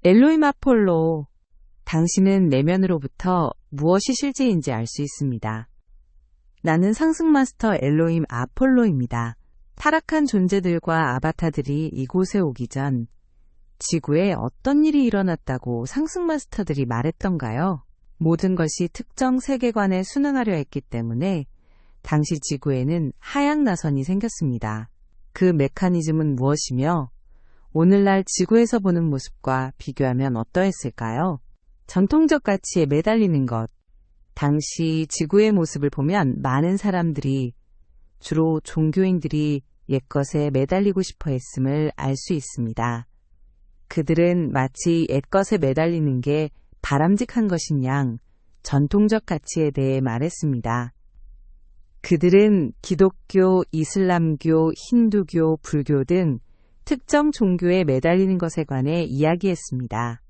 엘로힘 아폴로, 당신은 내면으로부터 무엇이 실제인지 알 수 있습니다. 나는 상승마스터 엘로힘 아폴로입니다. 타락한 존재들과 아바타들이 이곳에 오기 전 지구에 어떤 일이 일어났다고 상승마스터들이 말했던가요? 모든 것이 특정 세계관에 순응하려 했기 때문에 당시 지구에는 하향 나선이 생겼습니다. 그 메커니즘은 무엇이며 오늘날 지구에서 보는 모습과 비교하면 어떠했을까요? 전통적 가치에 매달리는 것. 당시 지구의 모습을 보면 많은 사람들이, 주로 종교인들이 옛것에 매달리고 싶어 했음을 알 수 있습니다. 그들은 마치 옛것에 매달리는 게 바람직한 것인 양 전통적 가치에 대해 말했습니다. 그들은 기독교, 이슬람교, 힌두교, 불교 등 특정 종교에 매달리는 것에 관해 이야기했습니다.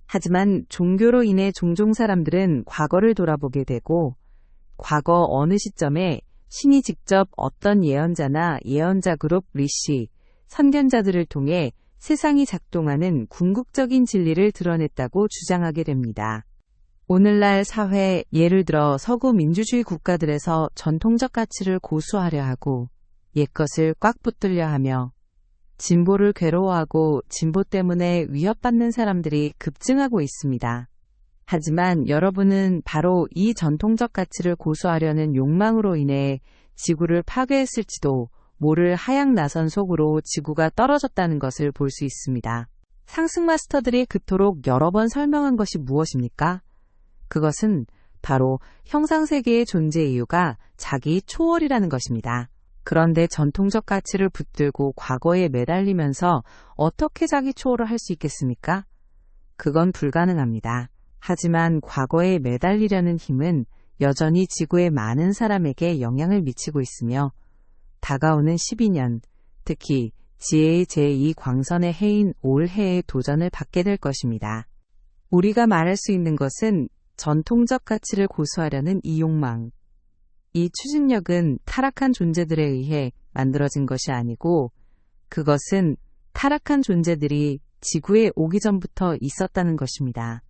하지만 종교로 인해 종종 사람들은 과거를 돌아보게 되고 과거 어느 시점에 신이 직접 어떤 예언자나 예언자 그룹 리시, 선견자들을 통해 세상이 작동하는 궁극적인 진리를 드러냈다고 주장하게 됩니다. 오늘날 사회, 예를 들어 서구 민주주의 국가들에서 전통적 가치를 고수하려 하고 옛것을 꽉 붙들려 하며 진보를 괴로워하고 진보 때문에 위협받는 사람들이 급증하고 있습니다. 하지만 여러분은 바로 이 전통적 가치를 고수하려는 욕망으로 인해 지구를 파괴했을지도 모를 하향 나선 속으로 지구가 떨어졌다는 것을 볼 수 있습니다. 상승 마스터들이 그토록 여러 번 설명한 것이 무엇입니까? 그것은 바로 형상세계의 존재 이유가 자기 초월이라는 것입니다. 그런데 전통적 가치를 붙들고 과거에 매달리면서 어떻게 자기 초월을 할 수 있겠습니까? 그건 불가능합니다. 하지만 과거에 매달리려는 힘은 여전히 지구의 많은 사람에게 영향을 미치고 있으며 다가오는 12년, 특히 지혜의 제2광선의 해인 올해의 도전을 받게 될 것입니다. 우리가 말할 수 있는 것은 전통적 가치를 고수하려는 이 욕망, 이 추진력은 타락한 존재들에 의해 만들어진 것이 아니고 그것은 타락한 존재들이 지구에 오기 전부터 있었다는 것입니다.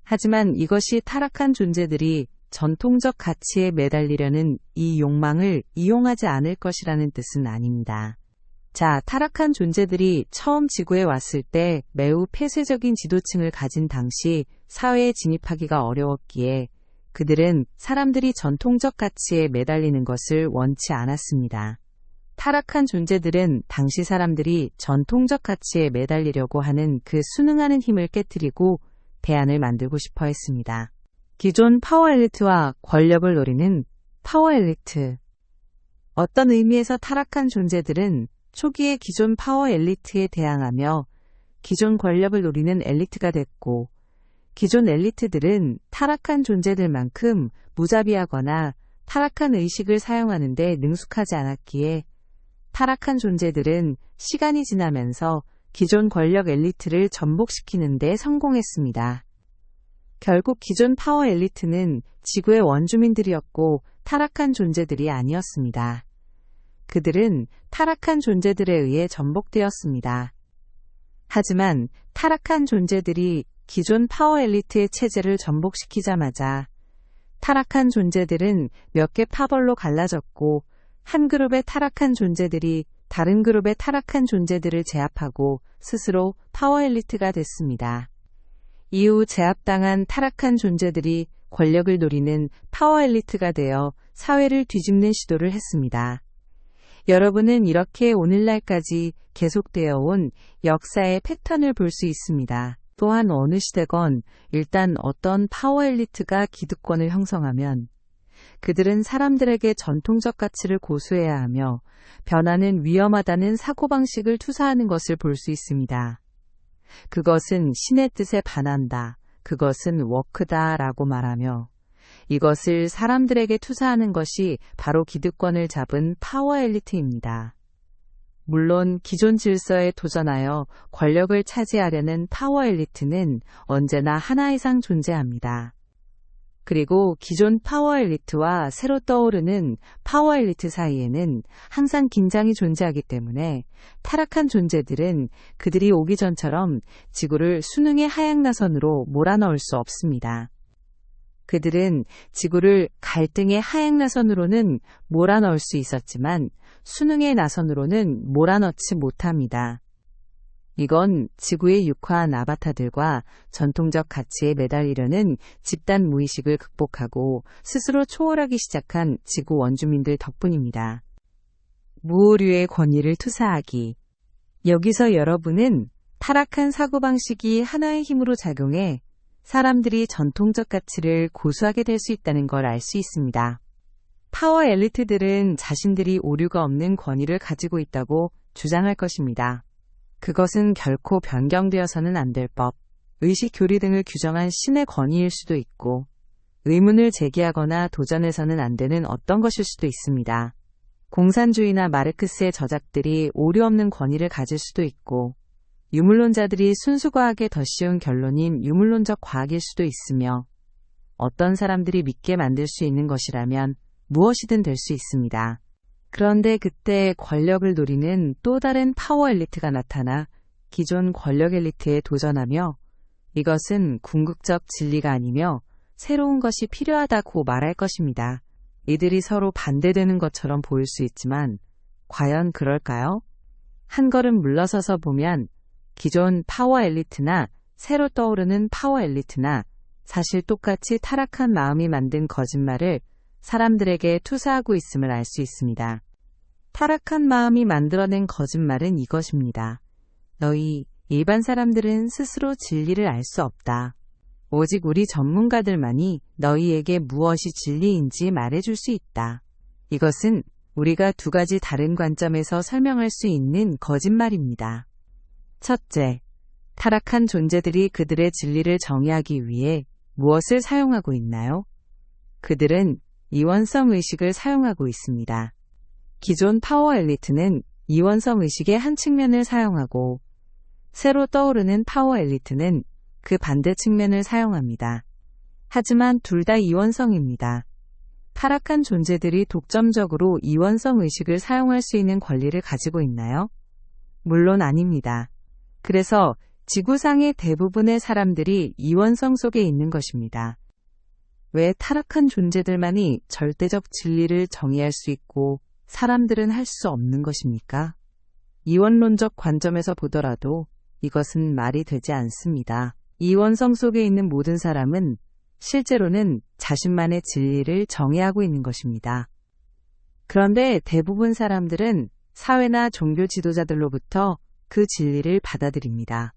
하지만 이것이 타락한 존재들이 전통적 가치에 매달리려는 이 욕망을 이용하지 않을 것이라는 뜻은 아닙니다. 자, 타락한 존재들이 처음 지구에 왔을 때 매우 폐쇄적인 지도층을 가진 당시 사회에 진입하기가 어려웠기에 그들은 사람들이 전통적 가치에 매달리는 것을 원치 않았습니다. 타락한 존재들은 당시 사람들이 전통적 가치에 매달리려고 하는 그 순응하는 힘을 깨뜨리고 대안을 만들고 싶어 했습니다. 기존 파워 엘리트와 권력을 노리는 파워 엘리트. 어떤 의미에서 타락한 존재들은 초기에 기존 파워 엘리트에 대항하며 기존 권력을 노리는 엘리트가 됐고 기존 엘리트들은 타락한 존재들만큼 무자비하거나 타락한 의식을 사용하는 데 능숙하지 않았기에 타락한 존재들은 시간이 지나면서 기존 권력 엘리트를 전복시키는 데 성공했습니다. 결국 기존 파워 엘리트는 지구의 원주민들이었고 타락한 존재들이 아니었습니다. 그들은 타락한 존재들에 의해 전복되었습니다. 하지만 타락한 존재들이 기존 파워 엘리트의 체제를 전복시키자마자 타락한 존재들은 몇 개 파벌로 갈라졌고 한 그룹의 타락한 존재들이 다른 그룹의 타락한 존재들을 제압하고 스스로 파워 엘리트가 됐습니다. 이후 제압당한 타락한 존재들이 권력을 노리는 파워 엘리트가 되어 사회를 뒤집는 시도를 했습니다. 여러분은 이렇게 오늘날까지 계속되어 온 역사의 패턴을 볼 수 있습니다. 또한 어느 시대건 일단 어떤 파워 엘리트가 기득권을 형성하면 그들은 사람들에게 전통적 가치를 고수해야 하며 변화는 위험하다는 사고방식을 투사하는 것을 볼 수 있습니다. 그것은 신의 뜻에 반한다. 그것은 워크다 라고 말하며 이것을 사람들에게 투사하는 것이 바로 기득권을 잡은 파워 엘리트입니다. 물론 기존 질서에 도전하여 권력을 차지하려는 파워 엘리트는 언제나 하나 이상 존재합니다. 그리고 기존 파워 엘리트와 새로 떠오르는 파워 엘리트 사이에는 항상 긴장이 존재하기 때문에 타락한 존재들은 그들이 오기 전처럼 지구를 수능의 하향나선으로 몰아넣을 수 없습니다. 그들은 지구를 갈등의 하향나선으로는 몰아넣을 수 있었지만 수능의 나선으로는 몰아넣지 못합니다. 이건 지구의 육화한 아바타들과 전통적 가치에 매달리려는 집단 무의식을 극복하고 스스로 초월하기 시작한 지구 원주민들 덕분입니다. 무오류의 권위를 투사하기. 여기서 여러분은 타락한 사고방식이 하나의 힘으로 작용해 사람들이 전통적 가치를 고수하게 될 수 있다는 걸 알 수 있습니다. 파워 엘리트들은 자신들이 오류가 없는 권위를 가지고 있다고 주장할 것입니다. 그것은 결코 변경되어서는 안 될 법, 의식 교리 등을 규정한 신의 권위일 수도 있고, 의문을 제기하거나 도전해서는 안 되는 어떤 것일 수도 있습니다. 공산주의나 마르크스의 저작들이 오류 없는 권위를 가질 수도 있고, 유물론자들이 순수과학의 더 쉬운 결론인 유물론적 과학일 수도 있으며, 어떤 사람들이 믿게 만들 수 있는 것이라면 무엇이든 될 수 있습니다. 그런데 그때 권력을 노리는 또 다른 파워 엘리트가 나타나 기존 권력 엘리트에 도전하며 이것은 궁극적 진리가 아니며 새로운 것이 필요하다고 말할 것입니다. 이들이 서로 반대되는 것처럼 보일 수 있지만 과연 그럴까요? 한 걸음 물러서서 보면 기존 파워 엘리트나 새로 떠오르는 파워 엘리트나 사실 똑같이 타락한 마음이 만든 거짓말을 사람들에게 투사하고 있음을 알 수 있습니다. 타락한 마음이 만들어낸 거짓말은 이것입니다. 너희 일반 사람들은 스스로 진리를 알 수 없다. 오직 우리 전문가들만이 너희에게 무엇이 진리인지 말해줄 수 있다. 이것은 우리가 두 가지 다른 관점에서 설명할 수 있는 거짓말입니다. 첫째, 타락한 존재들이 그들의 진리를 정의하기 위해 무엇을 사용하고 있나요? 그들은 이원성 의식을 사용하고 있습니다. 기존 파워 엘리트는 이원성 의식의 한 측면을 사용하고 새로 떠오르는 파워 엘리트는 그 반대 측면을 사용합니다. 하지만 둘 다 이원성입니다. 타락한 존재들이 독점적으로 이원성 의식을 사용할 수 있는 권리를 가지고 있나요? 물론 아닙니다. 그래서 지구상의 대부분의 사람들이 이원성 속에 있는 것입니다. 왜 타락한 존재들만이 절대적 진리를 정의할 수 있고 사람들은 할 수 없는 것입니까? 이원론적 관점에서 보더라도 이것은 말이 되지 않습니다. 이원성 속에 있는 모든 사람은 실제로는 자신만의 진리를 정의하고 있는 것입니다. 그런데 대부분 사람들은 사회나 종교 지도자들로부터 그 진리를 받아들입니다.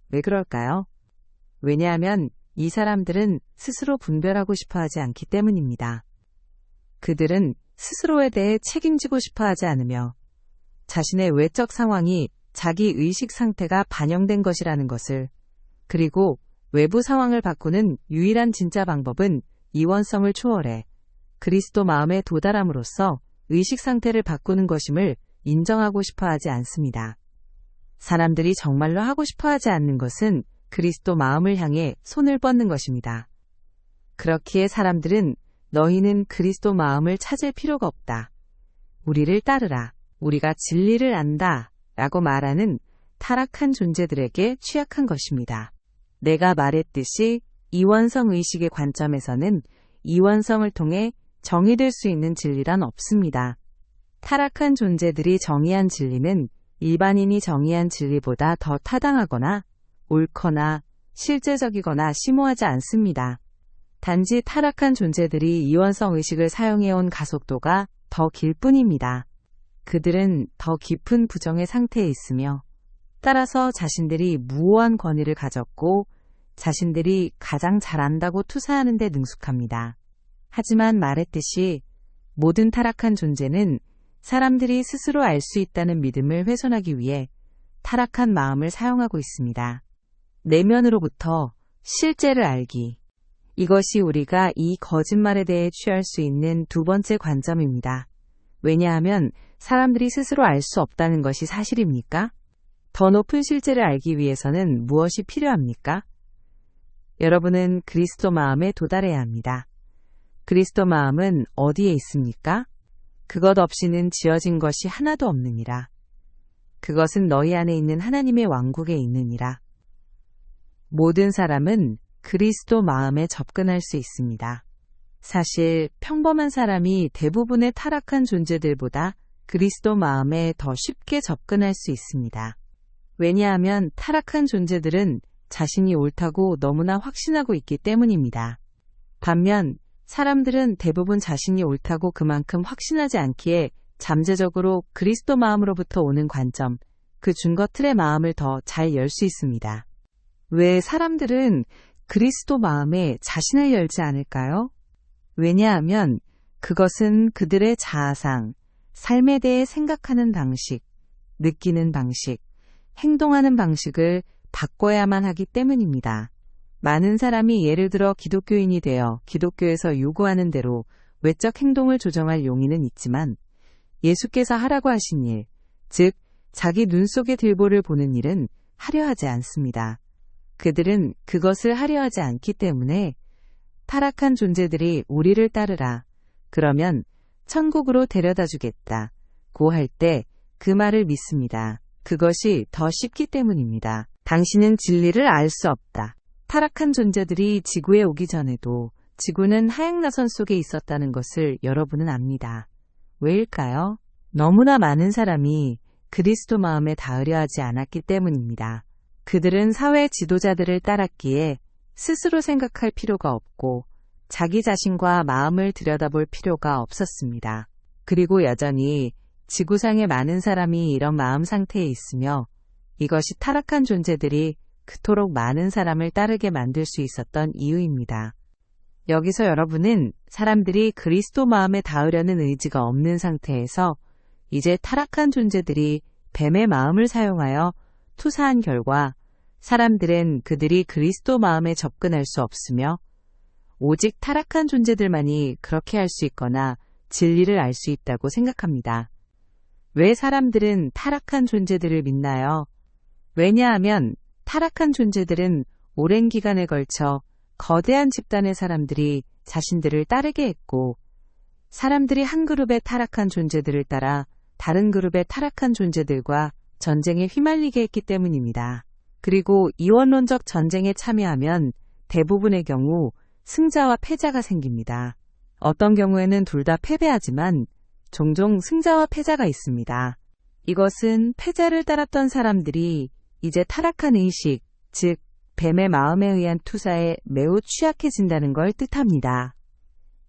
왜 그럴까요? 왜냐하면 이 사람들은 스스로 분별하고 싶어 하지 않기 때문입니다. 그들은 스스로에 대해 책임지고 싶어 하지 않으며 자신의 외적 상황이 자기 의식 상태가 반영된 것이라는 것을, 그리고 외부 상황을 바꾸는 유일한 진짜 방법은 이원성을 초월해 그리스도 마음에 도달함으로써 의식 상태를 바꾸는 것임을 인정하고 싶어 하지 않습니다. 사람들이 정말로 하고 싶어 하지 않는 것은 그리스도 마음을 향해 손을 뻗는 것입니다. 그렇기에 사람들은 너희는 그리스도 마음을 찾을 필요가 없다. 우리를 따르라. 우리가 진리를 안다. 라고 말하는 타락한 존재들에게 취약한 것입니다. 내가 말했듯이 이원성 의식의 관점에서는 이원성을 통해 정의될 수 있는 진리란 없습니다. 타락한 존재들이 정의한 진리는 일반인이 정의한 진리보다 더 타당하거나 옳거나 실제적이거나 심오하지 않습니다. 단지 타락한 존재들이 이원성 의식을 사용해온 가속도가 더 길 뿐입니다. 그들은 더 깊은 부정의 상태에 있으며 따라서 자신들이 무오한 권위를 가졌고 자신들이 가장 잘 안다고 투사하는 데 능숙합니다. 하지만 말했듯이 모든 타락한 존재는 사람들이 스스로 알 수 있다는 믿음을 훼손하기 위해 타락한 마음을 사용하고 있습니다. 내면으로부터 실제를 알기. 이것이 우리가 이 거짓말에 대해 취할 수 있는 두 번째 관점입니다. 왜냐하면 사람들이 스스로 알 수 없다는 것이 사실입니까? 더 높은 실제를 알기 위해서는 무엇이 필요합니까? 여러분은 그리스도 마음에 도달해야 합니다. 그리스도 마음은 어디에 있습니까? 그것 없이는 지어진 것이 하나도 없느니라. 그것은 너희 안에 있는 하나님의 왕국에 있느니라. 모든 사람은 그리스도 마음에 접근할 수 있습니다. 사실 평범한 사람이 대부분의 타락한 존재들보다 그리스도 마음에 더 쉽게 접근할 수 있습니다. 왜냐하면 타락한 존재들은 자신이 옳다고 너무나 확신하고 있기 때문입니다. 반면 사람들은 대부분 자신이 옳다고 그만큼 확신하지 않기에 잠재적으로 그리스도 마음으로부터 오는 관점, 그 준거 틀의 마음을 더 잘 열 수 있습니다. 왜 사람들은 그리스도 마음에 자신을 열지 않을까요? 왜냐하면 그것은 그들의 자아상, 삶에 대해 생각하는 방식, 느끼는 방식, 행동하는 방식을 바꿔야만 하기 때문입니다. 많은 사람이 예를 들어 기독교인이 되어 기독교에서 요구하는 대로 외적 행동을 조정할 용의는 있지만 예수께서 하라고 하신 일, 즉 자기 눈 속의 들보를 보는 일은 하려 하지 않습니다. 그들은 그것을 하려 하지 않기 때문에 타락한 존재들이 우리를 따르라. 그러면 천국으로 데려다 주겠다. 고 할 때 그 말을 믿습니다. 그것이 더 쉽기 때문입니다. 당신은 진리를 알 수 없다. 타락한 존재들이 지구에 오기 전에도 지구는 하행나선 속에 있었다는 것을 여러분은 압니다. 왜일까요? 너무나 많은 사람이 그리스도 마음에 닿으려 하지 않았기 때문입니다. 그들은 사회 지도자들을 따랐기에 스스로 생각할 필요가 없고 자기 자신과 마음을 들여다볼 필요가 없었습니다. 그리고 여전히 지구상의 많은 사람이 이런 마음 상태에 있으며 이것이 타락한 존재들이 그토록 많은 사람을 따르게 만들 수 있었던 이유입니다. 여기서 여러분은 사람들이 그리스도 마음에 닿으려는 의지가 없는 상태에서 이제 타락한 존재들이 뱀의 마음을 사용하여 투사한 결과 사람들은 그들이 그리스도 마음에 접근할 수 없으며 오직 타락한 존재들만이 그렇게 할 수 있거나 진리를 알 수 있다고 생각합니다. 왜 사람들은 타락한 존재들을 믿나요? 왜냐하면 타락한 존재들은 오랜 기간에 걸쳐 거대한 집단의 사람들이 자신들을 따르게 했고 사람들이 한 그룹의 타락한 존재들을 따라 다른 그룹의 타락한 존재들과 전쟁에 휘말리게 했기 때문입니다. 그리고 이원론적 전쟁에 참여하면 대부분의 경우 승자와 패자가 생깁니다. 어떤 경우에는 둘 다 패배하지만 종종 승자와 패자가 있습니다. 이것은 패자를 따랐던 사람들이 이제 타락한 의식, 즉 뱀의 마음에 의한 투사에 매우 취약해진다는 걸 뜻합니다.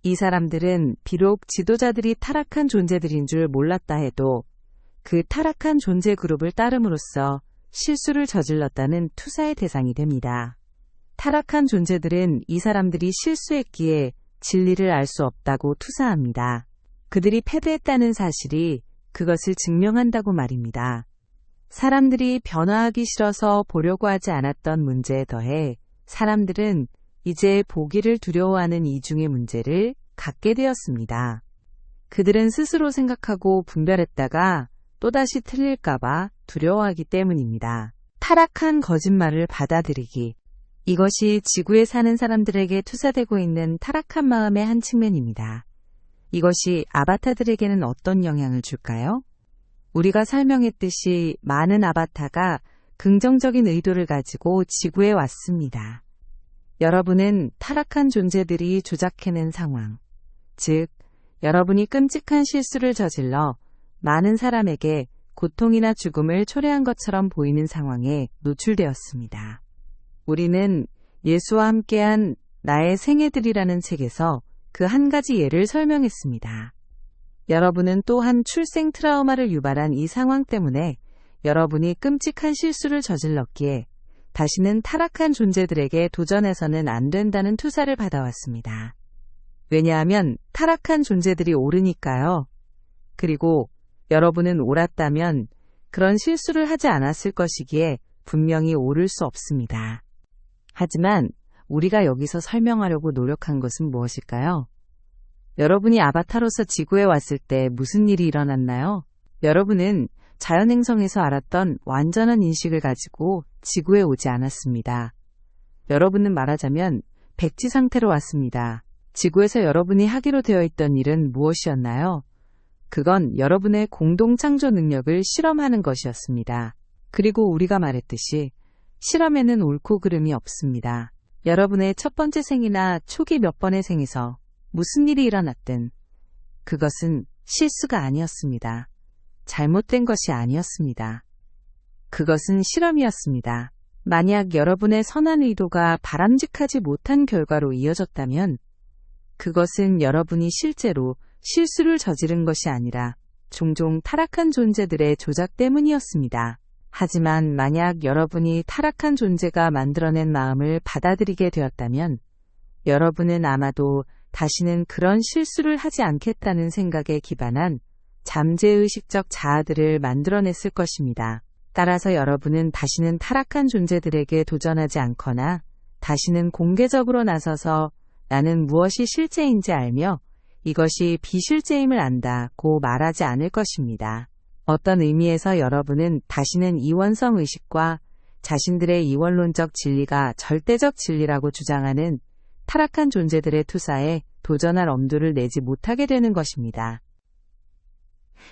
이 사람들은 비록 지도자들이 타락한 존재들인 줄 몰랐다 해도 그 타락한 존재 그룹을 따름으로써 실수를 저질렀다는 투사의 대상이 됩니다. 타락한 존재들은 이 사람들이 실수했기에 진리를 알 수 없다고 투사합니다. 그들이 패배했다는 사실이 그것을 증명한다고 말입니다. 사람들이 변화하기 싫어서 보려고 하지 않았던 문제에 더해 사람들은 이제 보기를 두려워하는 이중의 문제를 갖게 되었습니다. 그들은 스스로 생각하고 분별했다가 또다시 틀릴까봐 두려워하기 때문입니다. 타락한 거짓말을 받아들이기. 이것이 지구에 사는 사람들에게 투사되고 있는 타락한 마음의 한 측면입니다. 이것이 아바타들에게는 어떤 영향을 줄까요? 우리가 설명했듯이 많은 아바타가 긍정적인 의도를 가지고 지구에 왔습니다. 여러분은 타락한 존재들이 조작해낸 상황, 즉 여러분이 끔찍한 실수를 저질러 많은 사람에게 고통이나 죽음을 초래한 것처럼 보이는 상황에 노출되었습니다. 우리는 예수와 함께한 나의 생애들이라는 책에서 그 한 가지 예를 설명했습니다. 여러분은 또한 출생 트라우마를 유발한 이 상황 때문에 여러분이 끔찍한 실수를 저질렀기에 다시는 타락한 존재들에게 도전해서는 안 된다는 투사를 받아왔습니다. 왜냐하면 타락한 존재들이 옳으니까요. 그리고 여러분은 옳았다면 그런 실수를 하지 않았을 것이기에 분명히 옳을 수 없습니다. 하지만 우리가 여기서 설명하려고 노력한 것은 무엇일까요? 여러분이 아바타로서 지구에 왔을 때 무슨 일이 일어났나요? 여러분은 자연행성에서 알았던 완전한 인식을 가지고 지구에 오지 않았습니다. 여러분은 말하자면 백지 상태로 왔습니다. 지구에서 여러분이 하기로 되어 있던 일은 무엇이었나요? 그건 여러분의 공동 창조 능력을 실험하는 것이었습니다. 그리고 우리가 말했듯이 실험에는 옳고 그름이 없습니다. 여러분의 첫 번째 생이나 초기 몇 번의 생에서 무슨 일이 일어났든 그것은 실수가 아니었습니다. 잘못된 것이 아니었습니다. 그것은 실험이었습니다. 만약 여러분의 선한 의도가 바람직하지 못한 결과로 이어졌다면 그것은 여러분이 실제로 실수를 저지른 것이 아니라 종종 타락한 존재들의 조작 때문이었습니다. 하지만 만약 여러분이 타락한 존재가 만들어낸 마음을 받아들이게 되었다면 여러분은 아마도 다시는 그런 실수를 하지 않겠다는 생각에 기반한 잠재의식적 자아들을 만들어냈을 것입니다. 따라서 여러분은 다시는 타락한 존재들에게 도전하지 않거나 다시는 공개적으로 나서서 나는 무엇이 실제인지 알며 이것이 비실제임을 안다고 말하지 않을 것입니다. 어떤 의미에서 여러분은 다시는 이원성 의식과 자신들의 이원론적 진리가 절대적 진리라고 주장하는 타락한 존재들의 투사에 도전할 엄두를 내지 못하게 되는 것입니다.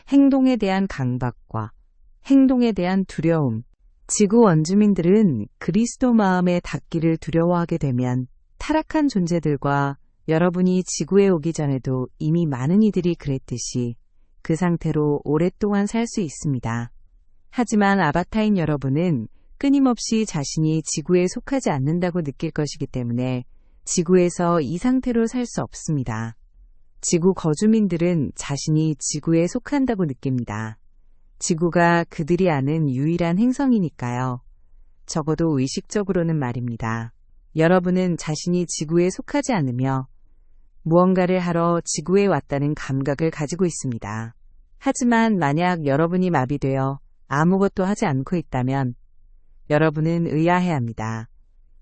행동에 대한 강박과 행동에 대한 두려움. 지구 원주민들은 그리스도 마음에 닿기를 두려워하게 되면 타락한 존재들과 여러분이 지구에 오기 전에도 이미 많은 이들이 그랬듯이 그 상태로 오랫동안 살 수 있습니다. 하지만 아바타인 여러분은 끊임없이 자신이 지구에 속하지 않는다고 느낄 것이기 때문에 지구에서 이 상태로 살 수 없습니다. 지구 거주민들은 자신이 지구에 속한다고 느낍니다. 지구가 그들이 아는 유일한 행성이니까요. 적어도 의식적으로는 말입니다. 여러분은 자신이 지구에 속하지 않으며 무언가를 하러 지구에 왔다는 감각을 가지고 있습니다. 하지만 만약 여러분이 마비되어 아무것도 하지 않고 있다면 여러분은 의아해합니다.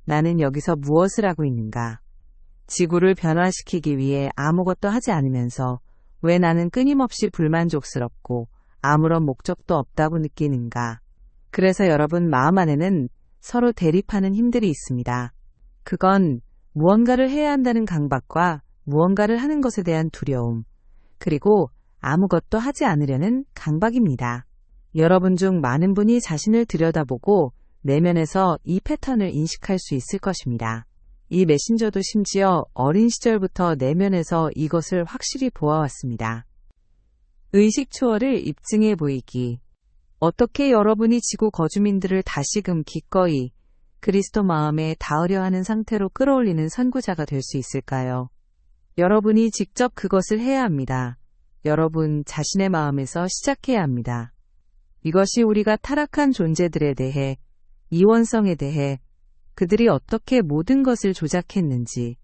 나는 여기서 무엇을 하고 있는가? 지구를 변화시키기 위해 아무것도 하지 않으면서 왜 나는 끊임없이 불만족스럽고 아무런 목적도 없다고 느끼는가? 그래서 여러분 마음 안에는 서로 대립하는 힘들이 있습니다. 그건 무언가를 해야 한다는 강박과 무언가를 하는 것에 대한 두려움, 그리고 아무것도 하지 않으려는 강박입니다. 여러분 중 많은 분이 자신을 들여다보고 내면에서 이 패턴을 인식할 수 있을 것입니다. 이 메신저도 심지어 어린 시절부터 내면에서 이것을 확실히 보아왔습니다. 의식 초월을 입증해 보이기. 어떻게 여러분이 지구 거주민들을 다시금 기꺼이 그리스도 마음에 닿으려 하는 상태로 끌어올리는 선구자가 될 수 있을까요? 여러분이 직접 그것을 해야 합니다. 여러분 자신의 마음에서 시작해야 합니다. 이것이 우리가 타락한 존재들에 대해, 이원성에 대해, 그들이 어떻게 모든 것을 조작했는지,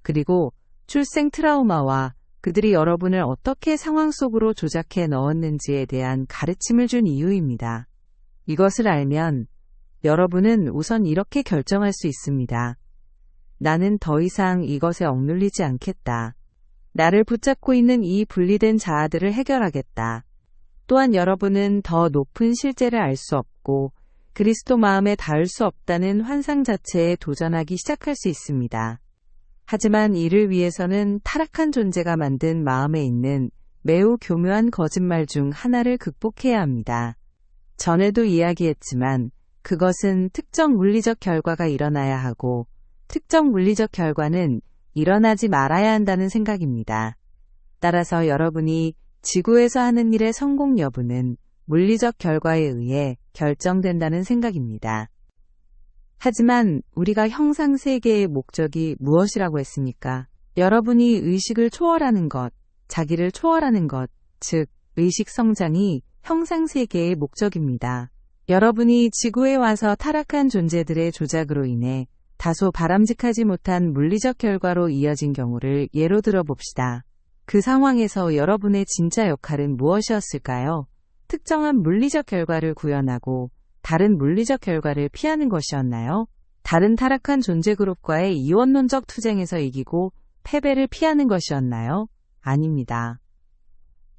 그리고 출생 트라우마와 그들이 여러분을 어떻게 상황 속으로 조작해 넣었는지에 대한 가르침을 준 이유입니다. 이것을 알면 여러분은 우선 이렇게 결정할 수 있습니다. 나는 더 이상 이것에 억눌리지 않겠다. 나를 붙잡고 있는 이 분리된 자아들을 해결하겠다. 또한 여러분은 더 높은 실제를 알 수 없고 그리스도 마음에 닿을 수 없다는 환상 자체에 도전하기 시작할 수 있습니다. 하지만 이를 위해서는 타락한 존재가 만든 마음에 있는 매우 교묘한 거짓말 중 하나를 극복해야 합니다. 전에도 이야기했지만 그것은 특정 물리적 결과가 일어나야 하고 특정 물리적 결과는 일어나지 말아야 한다는 생각입니다. 따라서 여러분이 지구에서 하는 일의 성공 여부는 물리적 결과에 의해 결정된다는 생각입니다. 하지만 우리가 형상세계의 목적이 무엇이라고 했습니까? 여러분이 의식을 초월하는 것, 자기를 초월하는 것, 즉 의식 성장이 형상세계의 목적입니다. 여러분이 지구에 와서 타락한 존재들의 조작으로 인해 다소 바람직하지 못한 물리적 결과로 이어진 경우를 예로 들어 봅시다. 그 상황에서 여러분의 진짜 역할은 무엇이었을까요? 특정한 물리적 결과를 구현하고 다른 물리적 결과를 피하는 것이었나요? 다른 타락한 존재 그룹과의 이원론적 투쟁에서 이기고 패배를 피하는 것이었나요? 아닙니다.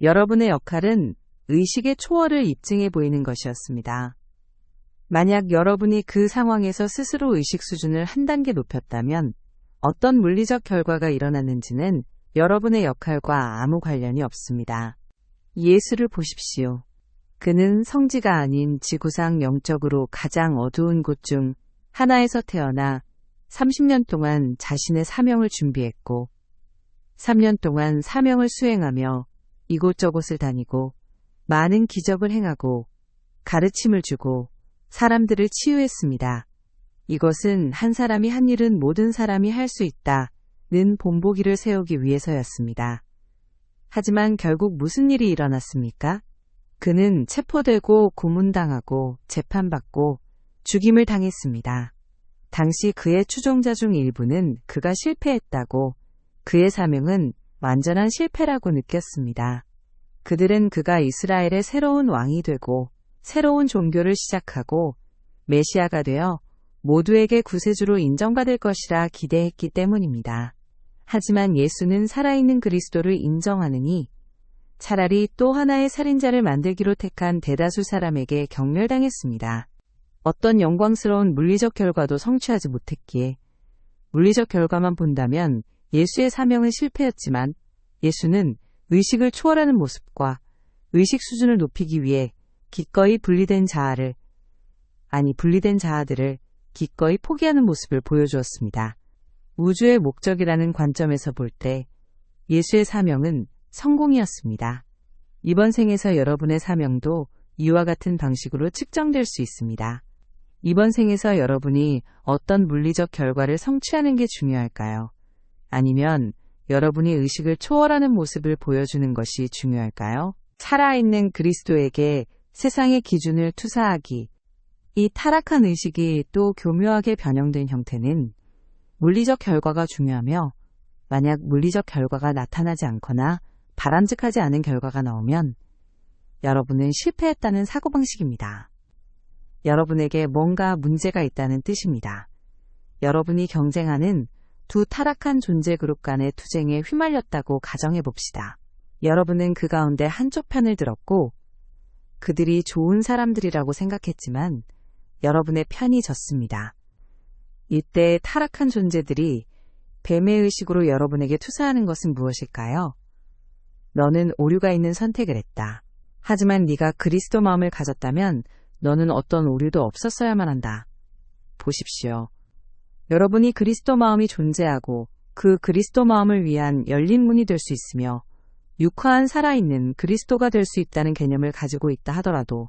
여러분의 역할은 의식의 초월을 입증해 보이는 것이었습니다. 만약 여러분이 그 상황에서 스스로 의식 수준을 한 단계 높였다면 어떤 물리적 결과가 일어났는지는 여러분의 역할과 아무 관련이 없습니다. 예수를 보십시오. 그는 성지가 아닌 지구상 영적으로 가장 어두운 곳 중 하나에서 태어나 30년 동안 자신의 사명을 준비했고 3년 동안 사명을 수행하며 이곳저곳을 다니고 많은 기적을 행하고 가르침을 주고 사람들을 치유했습니다. 이것은 한 사람이 한 일은 모든 사람이 할 수 있다는 본보기를 세우기 위해서였습니다. 하지만 결국 무슨 일이 일어났습니까? 그는 체포되고 고문당하고 재판받고 죽임을 당했습니다. 당시 그의 추종자 중 일부는 그가 실패했다고, 그의 사명은 완전한 실패라고 느꼈습니다. 그들은 그가 이스라엘의 새로운 왕이 되고 새로운 종교를 시작하고 메시아가 되어 모두에게 구세주로 인정받을 것이라 기대했기 때문입니다. 하지만 예수는 살아있는 그리스도를 인정하느니 차라리 또 하나의 살인자를 만들기로 택한 대다수 사람에게 경멸당했습니다. 어떤 영광스러운 물리적 결과도 성취하지 못했기에 물리적 결과만 본다면 예수의 사명은 실패였지만 예수는 의식을 초월하는 모습과 의식 수준을 높이기 위해 기꺼이 분리된 자아들을 기꺼이 포기하는 모습을 보여주었습니다. 우주의 목적이라는 관점에서 볼 때 예수의 사명은 성공이었습니다. 이번 생에서 여러분의 사명도 이와 같은 방식으로 측정될 수 있습니다. 이번 생에서 여러분이 어떤 물리적 결과를 성취하는 게 중요할까요? 아니면 여러분이 의식을 초월하는 모습을 보여주는 것이 중요할까요? 살아있는 그리스도에게 세상의 기준을 투사하기. 이 타락한 의식이 또 교묘하게 변형된 형태는 물리적 결과가 중요하며 만약 물리적 결과가 나타나지 않거나 바람직하지 않은 결과가 나오면 여러분은 실패했다는 사고방식입니다. 여러분에게 뭔가 문제가 있다는 뜻입니다. 여러분이 경쟁하는 두 타락한 존재 그룹 간의 투쟁에 휘말렸다고 가정해 봅시다. 여러분은 그 가운데 한쪽 편을 들었고 그들이 좋은 사람들이라고 생각했지만 여러분의 편이 졌습니다. 이때 타락한 존재들이 뱀의 의식으로 여러분에게 투사하는 것은 무엇일까요? 너는 오류가 있는 선택을 했다. 하지만 네가 그리스도 마음을 가졌다면 너는 어떤 오류도 없었어야만 한다. 보십시오. 여러분이 그리스도 마음이 존재하고 그 그리스도 마음을 위한 열린 문이 될 수 있으며 육화한 살아있는 그리스도가 될 수 있다는 개념을 가지고 있다 하더라도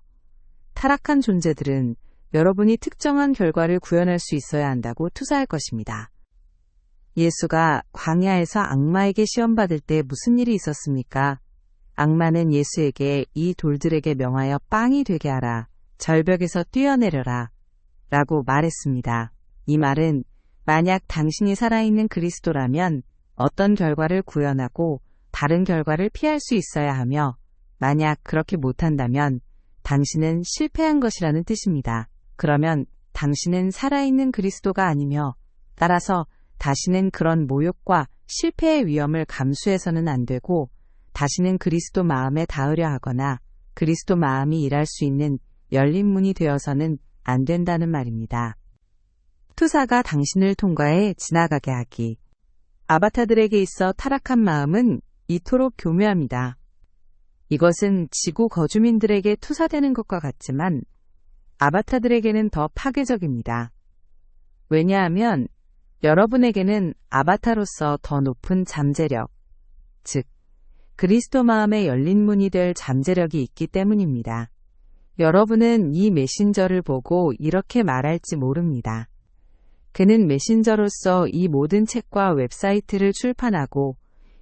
타락한 존재들은 여러분이 특정한 결과를 구현할 수 있어야 한다고 투사할 것입니다. 예수가 광야에서 악마에게 시험받을 때 무슨 일이 있었습니까? 악마는 예수에게 이 돌들에게 명하여 빵이 되게 하라, 절벽에서 뛰어내려라 라고 말했습니다. 이 말은 만약 당신이 살아있는 그리스도라면 어떤 결과를 구현하고 다른 결과를 피할 수 있어야 하며 만약 그렇게 못한다면 당신은 실패한 것이라는 뜻입니다. 그러면 당신은 살아있는 그리스도가 아니며 따라서 다시는 그런 모욕과 실패의 위험을 감수해서는 안 되고 다시는 그리스도 마음에 닿으려 하거나 그리스도 마음이 일할 수 있는 열린 문이 되어서는 안 된다는 말입니다. 투사가 당신을 통과해 지나가게 하기. 아바타들에게 있어 타락한 마음은 이토록 교묘합니다. 이것은 지구 거주민들에게 투사되는 것과 같지만 아바타들에게는 더 파괴적입니다. 왜냐하면 여러분에게는 아바타로서 더 높은 잠재력, 즉 그리스도 마음의 열린 문이 될 잠재력이 있기 때문입니다. 여러분은 이 메신저를 보고 이렇게 말할지 모릅니다. 그는 메신저로서 이 모든 책과 웹사이트를 출판하고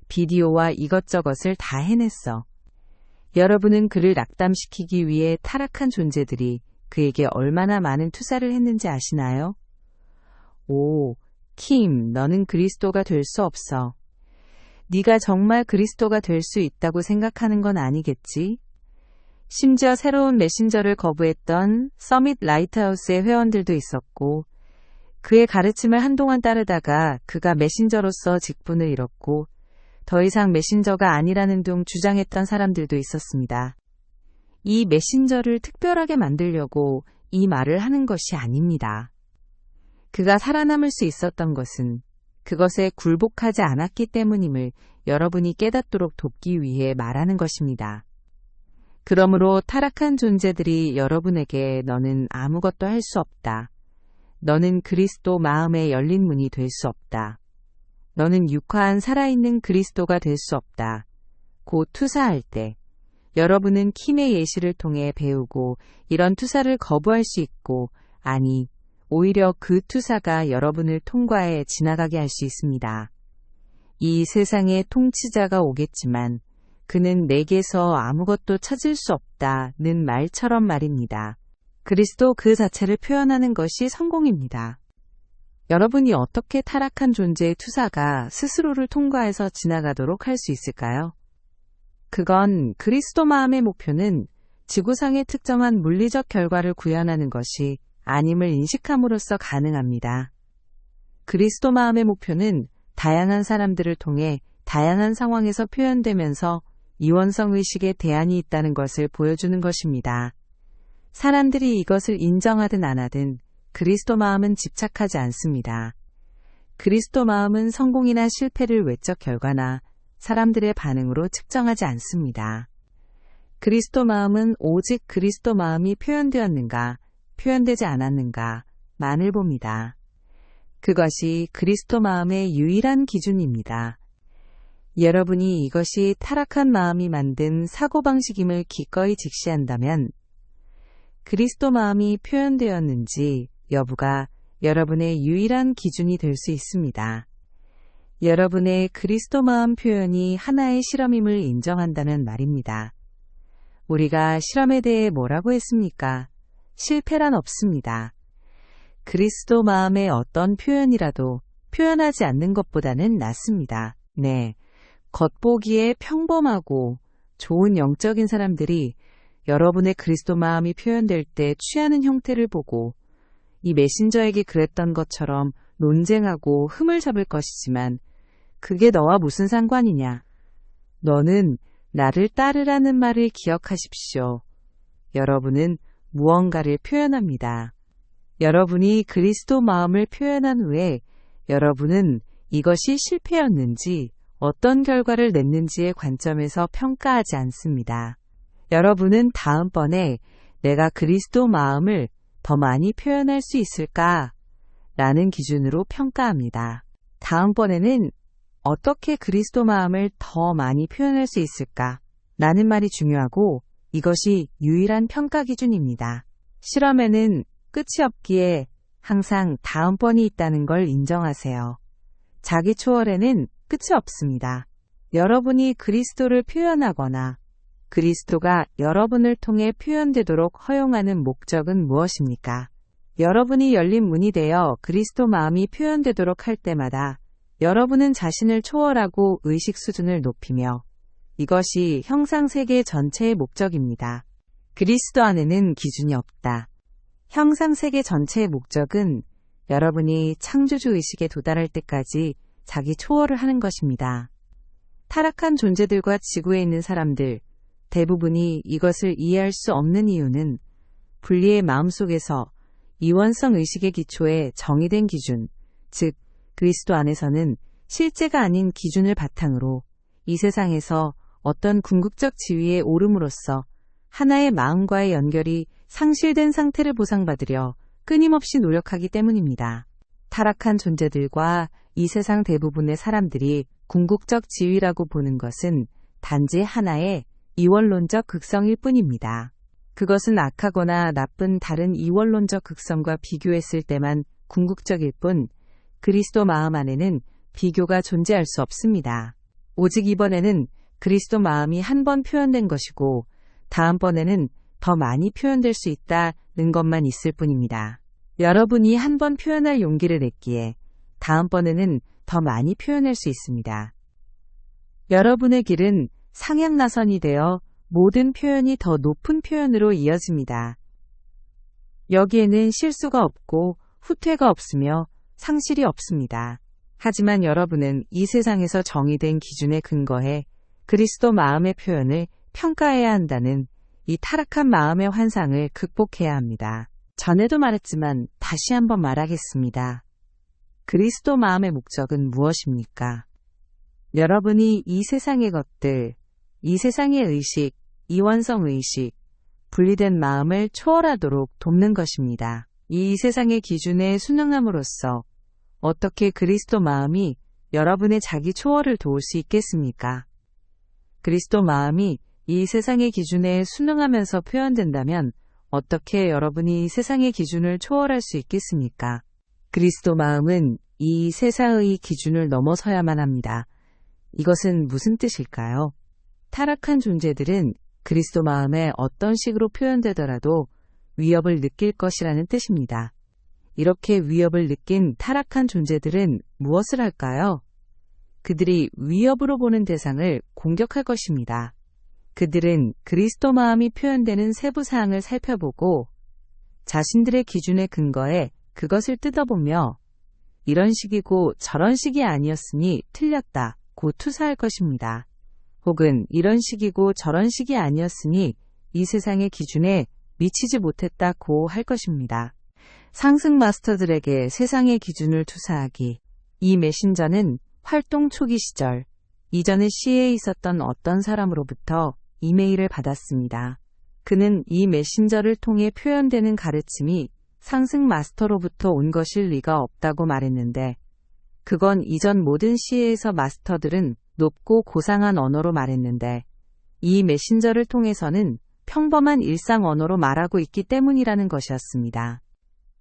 비디오와 이것저것을 다 해냈어. 여러분은 그를 낙담시키기 위해 타락한 존재들이 그에게 얼마나 많은 투사를 했는지 아시나요? 오, 킴, 너는 그리스도가 될 수 없어. 네가 정말 그리스도가 될 수 있다고 생각하는 건 아니겠지? 심지어 새로운 메신저를 거부했던 서밋 라이트하우스의 회원들도 있었고 그의 가르침을 한동안 따르다가 그가 메신저로서 직분을 잃었고 더 이상 메신저가 아니라는 둥 주장했던 사람들도 있었습니다. 이 메신저를 특별하게 만들려고 이 말을 하는 것이 아닙니다. 그가 살아남을 수 있었던 것은 그것에 굴복하지 않았기 때문임을 여러분이 깨닫도록 돕기 위해 말하는 것입니다. 그러므로 타락한 존재들이 여러분에게 너는 아무것도 할 수 없다. 너는 그리스도 마음에 열린 문이 될 수 없다. 너는 육화한 살아있는 그리스도가 될 수 없다. 곧 투사할 때 여러분은 킴의 예시를 통해 배우고 이런 투사를 거부할 수 있고 아니 오히려 그 투사가 여러분을 통과해 지나가게 할 수 있습니다. 이 세상의 통치자가 오겠지만 그는 내게서 아무것도 찾을 수 없다는 말처럼 말입니다. 그리스도 그 자체를 표현하는 것이 성공입니다. 여러분이 어떻게 타락한 존재의 투사가 스스로를 통과해서 지나가도록 할 수 있을까요? 그건 그리스도 마음의 목표는 지구상의 특정한 물리적 결과를 구현하는 것이 아님을 인식함으로써 가능합니다. 그리스도 마음의 목표는 다양한 사람들을 통해 다양한 상황에서 표현되면서 이원성 의식에 대안이 있다는 것을 보여주는 것입니다. 사람들이 이것을 인정하든 안 하든 그리스도 마음은 집착하지 않습니다. 그리스도 마음은 성공이나 실패를 외적 결과나 사람들의 반응으로 측정하지 않습니다. 그리스도 마음은 오직 그리스도 마음이 표현되었는가, 표현되지 않았는가만을 봅니다. 그것이 그리스도 마음의 유일한 기준입니다. 여러분이 이것이 타락한 마음이 만든 사고방식임을 기꺼이 직시한다면 그리스도 마음이 표현되었는지 여부가 여러분의 유일한 기준이 될 수 있습니다. 여러분의 그리스도 마음 표현이 하나의 실험임을 인정한다면 말입니다. 우리가 실험에 대해 뭐라고 했습니까? 실패란 없습니다. 그리스도 마음의 어떤 표현이라도 표현하지 않는 것보다는 낫습니다. 네, 겉보기에 평범하고 좋은 영적인 사람들이 여러분의 그리스도 마음이 표현될 때 취하는 형태를 보고 이 메신저에게 그랬던 것처럼 논쟁하고 흠을 잡을 것이지만 그게 너와 무슨 상관이냐? 너는 나를 따르라는 말을 기억하십시오. 여러분은 무언가를 표현합니다. 여러분이 그리스도 마음을 표현한 후에 여러분은 이것이 실패였는지 어떤 결과를 냈는지의 관점에서 평가하지 않습니다. 여러분은 다음번에 내가 그리스도 마음을 더 많이 표현할 수 있을까? 라는 기준으로 평가합니다. 다음번에는 어떻게 그리스도 마음을 더 많이 표현할 수 있을까? 라는 말이 중요하고 이것이 유일한 평가 기준입니다. 실험에는 끝이 없기에 항상 다음번이 있다는 걸 인정하세요. 자기 초월에는 끝이 없습니다. 여러분이 그리스도를 표현하거나 그리스도가 여러분을 통해 표현되도록 허용하는 목적은 무엇입니까? 여러분이 열린 문이 되어 그리스도 마음이 표현되도록 할 때마다 여러분은 자신을 초월하고 의식 수준을 높이며 이것이 형상세계 전체의 목적입니다. 그리스도 안에는 기준이 없다. 형상세계 전체의 목적은 여러분이 창조주 의식에 도달할 때까지 자기 초월을 하는 것입니다. 타락한 존재들과 지구에 있는 사람들, 대부분이 이것을 이해할 수 없는 이유는 분리의 마음속에서 이원성 의식의 기초에 정의된 기준, 즉 그리스도 안에서는 실제가 아닌 기준을 바탕으로 이 세상에서 어떤 궁극적 지위에 오름으로써 하나의 마음과의 연결이 상실된 상태를 보상받으려 끊임없이 노력하기 때문입니다. 타락한 존재들과 이 세상 대부분의 사람들이 궁극적 지위라고 보는 것은 단지 하나의 이원론적 극성일 뿐입니다. 그것은 악하거나 나쁜 다른 이원론적 극성과 비교했을 때만 궁극적일 뿐 그리스도 마음 안에는 비교가 존재할 수 없습니다. 오직 이번에는 그리스도 마음이 한 번 표현된 것이고 다음번에는 더 많이 표현될 수 있다는 것만 있을 뿐입니다. 여러분이 한 번 표현할 용기를 냈기에 다음번에는 더 많이 표현할 수 있습니다. 여러분의 길은 상향나선이 되어 모든 표현이 더 높은 표현으로 이어집니다. 여기에는 실수가 없고 후퇴가 없으며 상실이 없습니다. 하지만 여러분은 이 세상에서 정의된 기준에 근거해 그리스도 마음의 표현을 평가해야 한다는 이 타락한 마음의 환상을 극복해야 합니다. 전에도 말했지만 다시 한번 말하겠습니다. 그리스도 마음의 목적은 무엇입니까? 여러분이 이 세상의 것들, 이 세상의 의식, 이원성 의식, 분리된 마음을 초월하도록 돕는 것입니다. 이 세상의 기준에 순응함으로써 어떻게 그리스도 마음이 여러분의 자기 초월을 도울 수 있겠습니까? 그리스도 마음이 이 세상의 기준에 순응하면서 표현된다면 어떻게 여러분이 이 세상의 기준을 초월할 수 있겠습니까? 그리스도 마음은 이 세상의 기준을 넘어서야만 합니다. 이것은 무슨 뜻일까요? 타락한 존재들은 그리스도 마음에 어떤 식으로 표현되더라도 위협을 느낄 것이라는 뜻입니다. 이렇게 위협을 느낀 타락한 존재들은 무엇을 할까요? 그들이 위협으로 보는 대상을 공격할 것입니다. 그들은 그리스도 마음이 표현되는 세부 사항을 살펴보고 자신들의 기준에 근거해 그것을 뜯어보며 이런 식이고 저런 식이 아니었으니 틀렸다고 투사할 것입니다. 혹은 이런 식이고 저런 식이 아니었으니 이 세상의 기준에 미치지 못했다고 할 것입니다. 상승 마스터들에게 세상의 기준을 투사하기. 이 메신저는 활동 초기 시절, 이전의 시에 있었던 어떤 사람으로부터 이메일을 받았습니다. 그는 이 메신저를 통해 표현되는 가르침이 상승 마스터로부터 온 것일 리가 없다고 말했는데 그건 이전 모든 시에서 마스터들은 높고 고상한 언어로 말했는데 이 메신저를 통해서는 평범한 일상 언어로 말하고 있기 때문이라는 것이었습니다.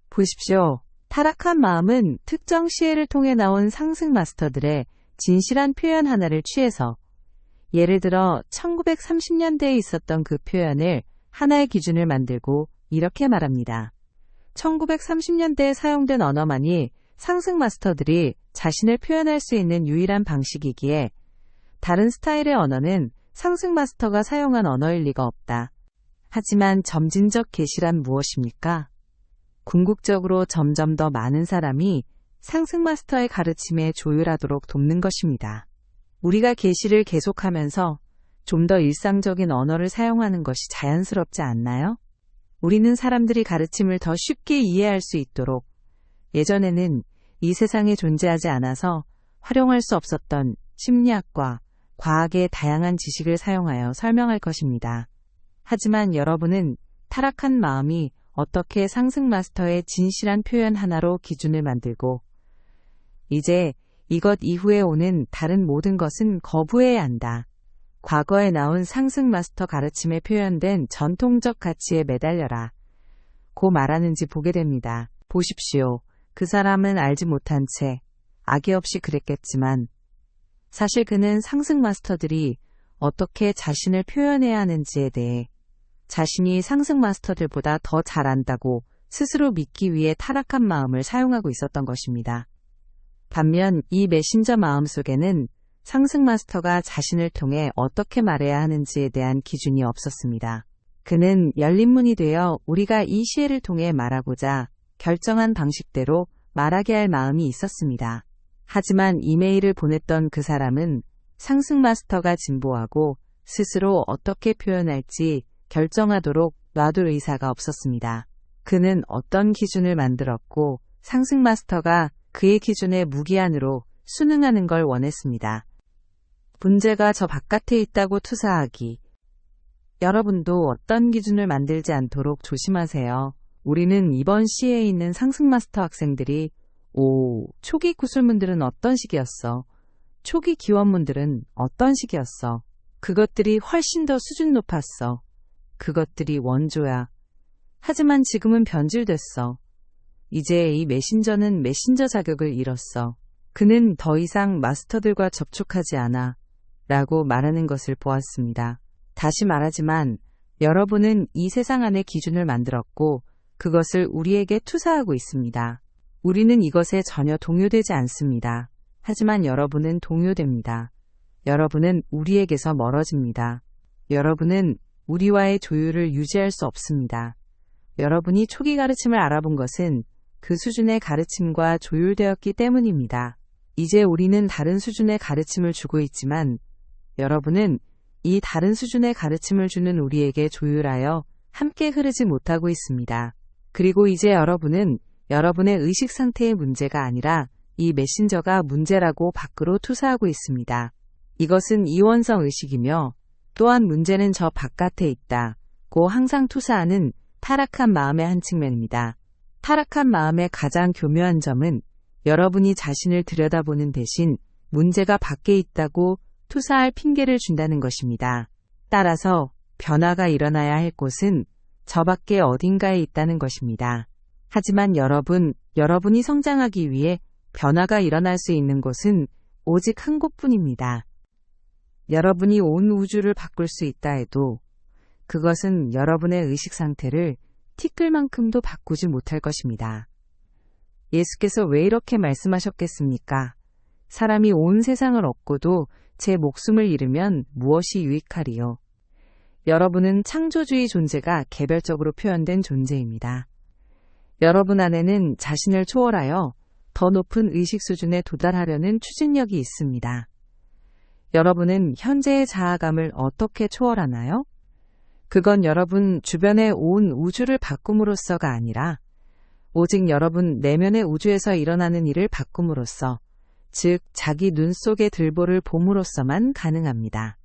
보십시오. 타락한 마음은 특정 시혜를 통해 나온 상승 마스터들의 진실한 표현 하나를 취해서 예를 들어 1930년대에 있었던 그 표현을 하나의 기준을 만들고 이렇게 말합니다. 1930년대에 사용된 언어만이 상승 마스터들이 자신을 표현할 수 있는 유일한 방식이기에 다른 스타일의 언어는 상승 마스터가 사용한 언어일 리가 없다. 하지만 점진적 계시란 무엇입니까? 궁극적으로 점점 더 많은 사람이 상승 마스터의 가르침에 조율하도록 돕는 것입니다. 우리가 계시를 계속하면서 좀 더 일상적인 언어를 사용하는 것이 자연스럽지 않나요? 우리는 사람들이 가르침을 더 쉽게 이해할 수 있도록 예전에는 이 세상에 존재하지 않아서 활용할 수 없었던 심리학과 과학의 다양한 지식을 사용하여 설명할 것입니다. 하지만 여러분은 타락한 마음이 어떻게 상승 마스터의 진실한 표현 하나로 기준을 만들고 이제 이것 이후에 오는 다른 모든 것은 거부해야 한다. 과거에 나온 상승 마스터 가르침에 표현된 전통적 가치에 매달려라. 고 말하는지 보게 됩니다. 보십시오. 그 사람은 알지 못한 채 악의 없이 그랬겠지만 사실 그는 상승 마스터들이 어떻게 자신을 표현해야 하는지에 대해 자신이 상승 마스터들보다 더 잘 안다고 스스로 믿기 위해 타락한 마음을 사용하고 있었던 것입니다. 반면 이 메신저 마음속에는 상승 마스터가 자신을 통해 어떻게 말해야 하는지에 대한 기준이 없었습니다. 그는 열린 문이 되어 우리가 이 시혜를 통해 말하고자 결정한 방식대로 말하게 할 마음이 있었습니다. 하지만 이메일을 보냈던 그 사람은 상승 마스터가 진보하고 스스로 어떻게 표현할지 결정하도록 놔둘 의사가 없었습니다. 그는 어떤 기준을 만들었고 상승 마스터가 그의 기준에 무기한으로 순응하는 걸 원했습니다. 문제가 저 바깥에 있다고 투사하기. 여러분도 어떤 기준을 만들지 않도록 조심하세요. 우리는 이번 시에 있는 상승 마스터 학생들이 초기 구술문들은 어떤 식이었어? 초기 기원문들은 어떤 식이었어? 그것들이 훨씬 더 수준 높았어. 그것들이 원조야. 하지만 지금은 변질됐어. 이제 이 메신저는 메신저 자격을 잃었어. 그는 더 이상 마스터들과 접촉하지 않아. 라고 말하는 것을 보았습니다. 다시 말하지만 여러분은 이 세상 안에 기준을 만들었고 그것을 우리에게 투사하고 있습니다. 우리는 이것에 전혀 동요되지 않습니다. 하지만 여러분은 동요됩니다. 여러분은 우리에게서 멀어집니다. 여러분은 우리와의 조율을 유지할 수 없습니다. 여러분이 초기 가르침을 알아본 것은 그 수준의 가르침과 조율되었기 때문입니다. 이제 우리는 다른 수준의 가르침을 주고 있지만 여러분은 이 다른 수준의 가르침을 주는 우리에게 조율하여 함께 흐르지 못하고 있습니다. 그리고 이제 여러분은 여러분의 의식 상태의 문제가 아니라 이 메신저가 문제라고 밖으로 투사하고 있습니다. 이것은 이원성 의식이며 또한 문제는 저 바깥에 있다고 항상 투사하는 타락한 마음의 한 측면입니다. 타락한 마음의 가장 교묘한 점은 여러분이 자신을 들여다보는 대신 문제가 밖에 있다고 투사할 핑계를 준다는 것입니다. 따라서 변화가 일어나야 할 곳은 저 밖에 어딘가에 있다는 것입니다. 하지만 여러분이 성장하기 위해 변화가 일어날 수 있는 곳은 오직 한 곳뿐입니다. 여러분이 온 우주를 바꿀 수 있다 해도 그것은 여러분의 의식 상태를 티끌만큼도 바꾸지 못할 것입니다. 예수께서 왜 이렇게 말씀하셨겠습니까? 사람이 온 세상을 얻고도 제 목숨을 잃으면 무엇이 유익하리요? 여러분은 창조주의 존재가 개별적으로 표현된 존재입니다. 여러분 안에는 자신을 초월하여 더 높은 의식 수준에 도달하려는 추진력이 있습니다. 여러분은 현재의 자아감을 어떻게 초월하나요? 그건 여러분 주변의 온 우주를 바꿈으로써가 아니라 오직 여러분 내면의 우주에서 일어나는 일을 바꿈으로써, 즉 자기 눈 속의 들보를 봄으로써만 가능합니다.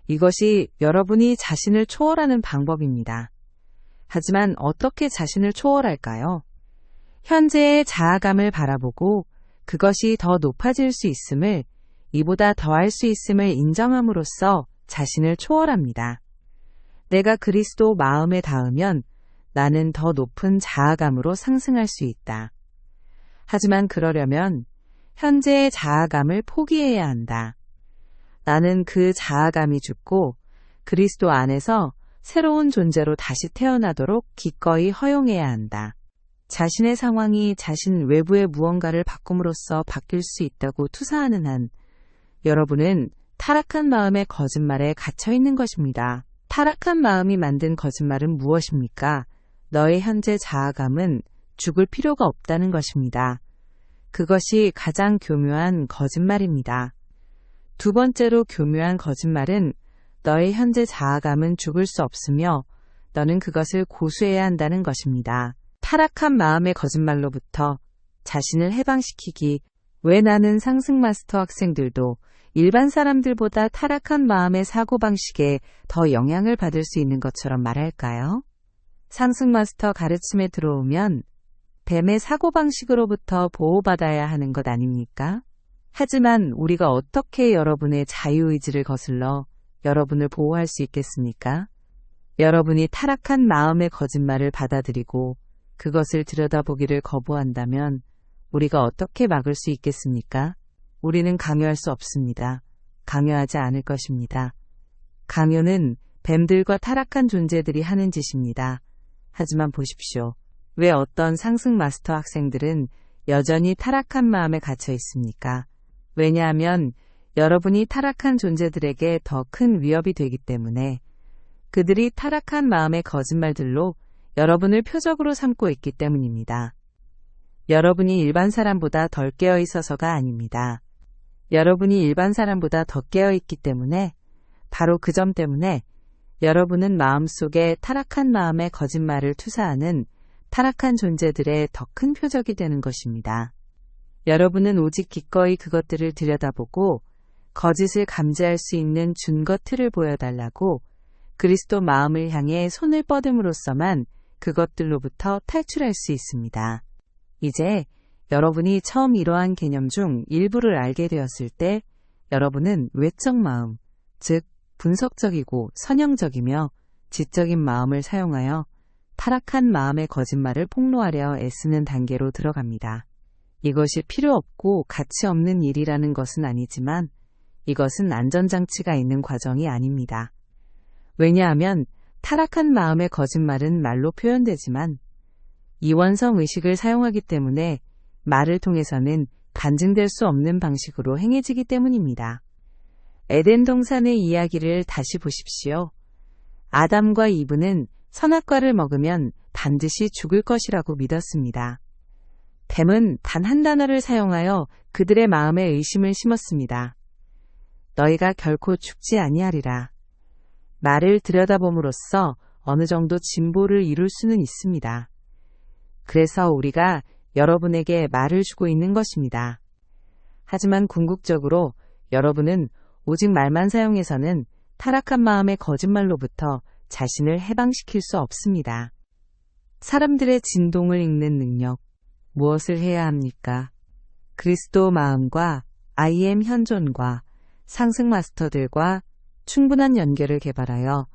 이것이 여러분이 자신을 초월하는 방법입니다. 하지만 어떻게 자신을 초월할까요? 현재의 자아감을 바라보고 그것이 더 높아질 수 있음을, 이보다 더할 수 있음을 인정함으로써 자신을 초월합니다. 내가 그리스도 마음에 닿으면 나는 더 높은 자아감으로 상승할 수 있다. 하지만 그러려면 현재의 자아감을 포기해야 한다. 나는 그 자아감이 죽고 그리스도 안에서 새로운 존재로 다시 태어나도록 기꺼이 허용해야 한다. 자신의 상황이 자신 외부의 무언가를 바꿈으로써 바뀔 수 있다고 투사하는 한 여러분은 타락한 마음의 거짓말에 갇혀 있는 것입니다. 타락한 마음이 만든 거짓말은 무엇입니까? 너의 현재 자아감은 죽을 필요가 없다는 것입니다. 그것이 가장 교묘한 거짓말입니다. 두 번째로 교묘한 거짓말은 너의 현재 자아감은 죽을 수 없으며 너는 그것을 고수해야 한다는 것입니다. 타락한 마음의 거짓말로부터 자신을 해방시키기, 왜 나는 상승 마스터 학생들도 일반 사람들보다 타락한 마음의 사고방식에 더 영향을 받을 수 있는 것처럼 말할까요? 상승 마스터 가르침에 들어오면 뱀의 사고방식으로부터 보호받아야 하는 것 아닙니까? 하지만 우리가 어떻게 여러분의 자유의지를 거슬러 여러분을 보호할 수 있겠습니까? 여러분이 타락한 마음의 거짓말을 받아들이고 그것을 들여다보기를 거부한다면 우리가 어떻게 막을 수 있겠습니까? 우리는 강요할 수 없습니다. 강요하지 않을 것입니다. 강요는 뱀들과 타락한 존재들이 하는 짓입니다. 하지만 보십시오. 왜 어떤 상승 마스터 학생들은 여전히 타락한 마음에 갇혀 있습니까? 왜냐하면 여러분이 타락한 존재들에게 더 큰 위협이 되기 때문에 그들이 타락한 마음의 거짓말들로 여러분을 표적으로 삼고 있기 때문입니다. 여러분이 일반 사람보다 덜 깨어 있어서가 아닙니다. 여러분이 일반 사람보다 더 깨어 있기 때문에, 바로 그 점 때문에 여러분은 마음속에 타락한 마음의 거짓말을 투사하는 타락한 존재들의 더 큰 표적이 되는 것입니다. 여러분은 오직 기꺼이 그것들을 들여다보고 거짓을 감지할 수 있는 준거 틀을 보여달라고 그리스도 마음을 향해 손을 뻗음으로써만 그것들로부터 탈출할 수 있습니다. 이제 여러분이 처음 이러한 개념 중 일부를 알게 되었을 때 여러분은 외적 마음, 즉 분석적이고 선형적이며 지적인 마음을 사용하여 타락한 마음의 거짓말을 폭로하려 애쓰는 단계로 들어갑니다. 이것이 필요 없고 가치 없는 일이라는 것은 아니지만 이것은 안전장치가 있는 과정이 아닙니다. 왜냐하면 타락한 마음의 거짓말은 말로 표현되지만 이원성 의식을 사용하기 때문에 말을 통해서는 간증될 수 없는 방식으로 행해지기 때문입니다. 에덴 동산의 이야기를 다시 보십시오. 아담과 이브는 선악과를 먹으면 반드시 죽을 것이라고 믿었습니다. 뱀은 단 한 단어를 사용하여 그들의 마음에 의심을 심었습니다. 너희가 결코 죽지 아니하리라. 말을 들여다봄으로써 어느 정도 진보를 이룰 수는 있습니다. 그래서 우리가 여러분에게 말을 주고 있는 것입니다. 하지만 궁극적으로 여러분은 오직 말만 사용해서는 타락한 마음의 거짓말로부터 자신을 해방시킬 수 없습니다. 사람들의 진동을 읽는 능력, 무엇을 해야 합니까? 그리스도 마음과 IM 현존과 상승 마스터들과 충분한 연결을 개발하여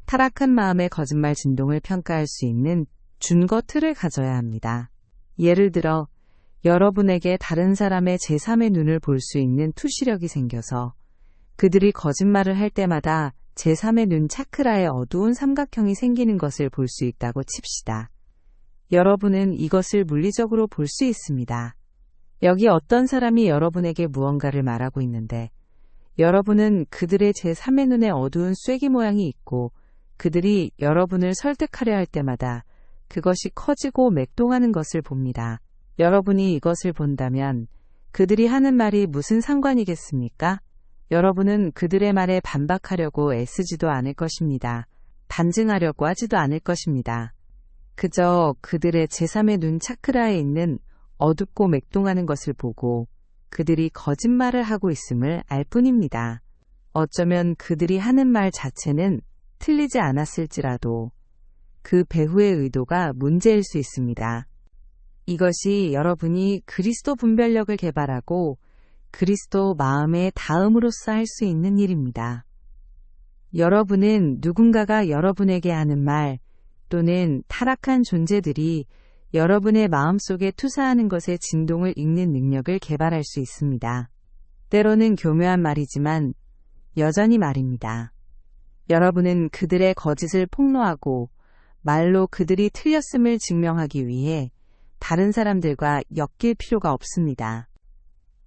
타락한 마음의 거짓말 진동을 평가할 수 있는 준거 틀을 가져야 합니다. 예를 들어 여러분에게 다른 사람의 제3의 눈을 볼 수 있는 투시력이 생겨서 그들이 거짓말을 할 때마다 제3의 눈 차크라에 어두운 삼각형이 생기는 것을 볼 수 있다고 칩시다. 여러분은 이것을 물리적으로 볼 수 있습니다. 여기 어떤 사람이 여러분에게 무언가를 말하고 있는데 여러분은 그들의 제3의 눈에 어두운 쐐기 모양이 있고 그들이 여러분을 설득하려 할 때마다 그것이 커지고 맥동하는 것을 봅니다. 여러분이 이것을 본다면 그들이 하는 말이 무슨 상관이겠습니까? 여러분은 그들의 말에 반박하려고 애쓰지도 않을 것입니다. 반증하려고 하지도 않을 것입니다. 그저 그들의 제3의 눈 차크라에 있는 어둡고 맥동하는 것을 보고 그들이 거짓말을 하고 있음을 알 뿐입니다. 어쩌면 그들이 하는 말 자체는 틀리지 않았을지라도 그 배후의 의도가 문제일 수 있습니다. 이것이 여러분이 그리스도 분별력을 개발하고 그리스도 마음의 다음으로써 할 수 있는 일입니다. 여러분은 누군가가 여러분에게 하는 말 또는 타락한 존재들이 여러분의 마음속에 투사하는 것의 진동을 읽는 능력을 개발할 수 있습니다. 때로는 교묘한 말이지만 여전히 말입니다. 여러분은 그들의 거짓을 폭로하고 말로 그들이 틀렸음을 증명하기 위해 다른 사람들과 엮일 필요가 없습니다.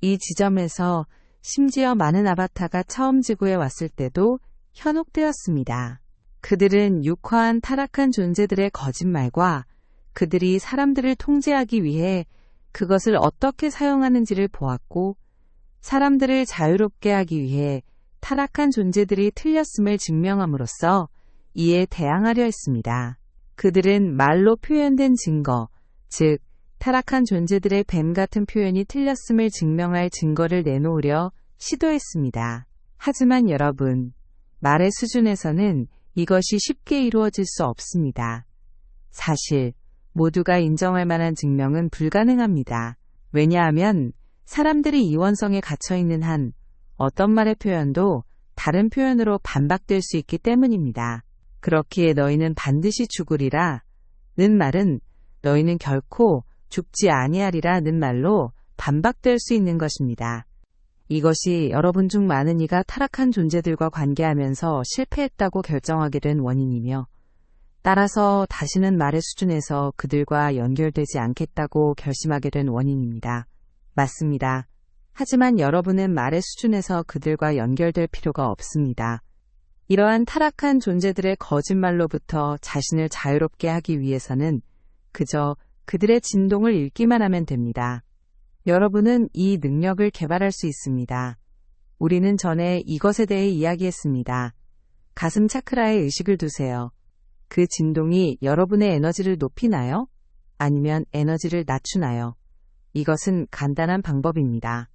이 지점에서 심지어 많은 아바타가 처음 지구에 왔을 때도 현혹되었습니다. 그들은 육화한 타락한 존재들의 거짓말과 그들이 사람들을 통제하기 위해 그것을 어떻게 사용하는지를 보았고 사람들을 자유롭게 하기 위해 타락한 존재들이 틀렸음을 증명함으로써 이에 대항하려 했습니다. 그들은 말로 표현된 증거, 즉 타락한 존재들의 뱀 같은 표현이 틀렸음을 증명할 증거를 내놓으려 시도했습니다. 하지만 여러분, 말의 수준에서는 이것이 쉽게 이루어질 수 없습니다. 사실 모두가 인정할 만한 증명은 불가능합니다. 왜냐하면 사람들이 이원성에 갇혀있는 한 어떤 말의 표현도 다른 표현으로 반박될 수 있기 때문입니다. 그렇기에 너희는 반드시 죽으리라 는 말은 너희는 결코 죽지 아니하리라 는 말로 반박될 수 있는 것입니다. 이것이 여러분 중 많은 이가 타락한 존재들과 관계하면서 실패했다고 결정하게 된 원인이며 따라서 다시는 말의 수준에서 그들과 연결되지 않겠다고 결심하게 된 원인입니다. 맞습니다. 하지만 여러분은 말의 수준에서 그들과 연결될 필요가 없습니다. 이러한 타락한 존재들의 거짓말로부터 자신을 자유롭게 하기 위해서는 그저 그들의 진동을 읽기만 하면 됩니다. 여러분은 이 능력을 개발할 수 있습니다. 우리는 전에 이것에 대해 이야기했습니다. 가슴 차크라에 의식을 두세요. 그 진동이 여러분의 에너지를 높이나요? 아니면 에너지를 낮추나요? 이것은 간단한 방법입니다.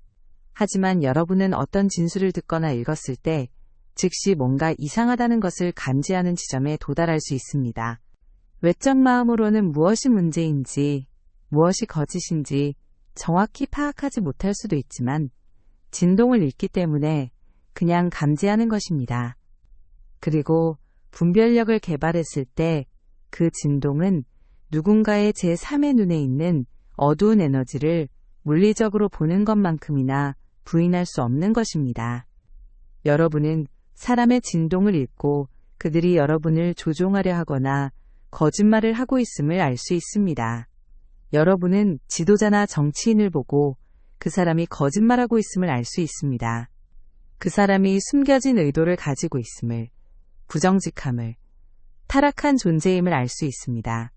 하지만 여러분은 어떤 진술을 듣거나 읽었을 때 즉시 뭔가 이상하다는 것을 감지하는 지점에 도달할 수 있습니다. 외적 마음으로는 무엇이 문제인지, 무엇이 거짓인지 정확히 파악하지 못할 수도 있지만 진동을 읽기 때문에 그냥 감지하는 것입니다. 그리고 분별력을 개발했을 때 그 진동은 누군가의 제3의 눈에 있는 어두운 에너지를 물리적으로 보는 것만큼이나 부인할 수 없는 것입니다. 여러분은 사람의 진동을 읽고 그들이 여러분을 조종하려 하거나 거짓말을 하고 있음을 알 수 있습니다. 여러분은 지도자나 정치인을 보고 그 사람이 거짓말하고 있음을 알 수 있습니다. 그 사람이 숨겨진 의도를 가지고 있음을, 부정직함을, 타락한 존재임을 알 수 있습니다.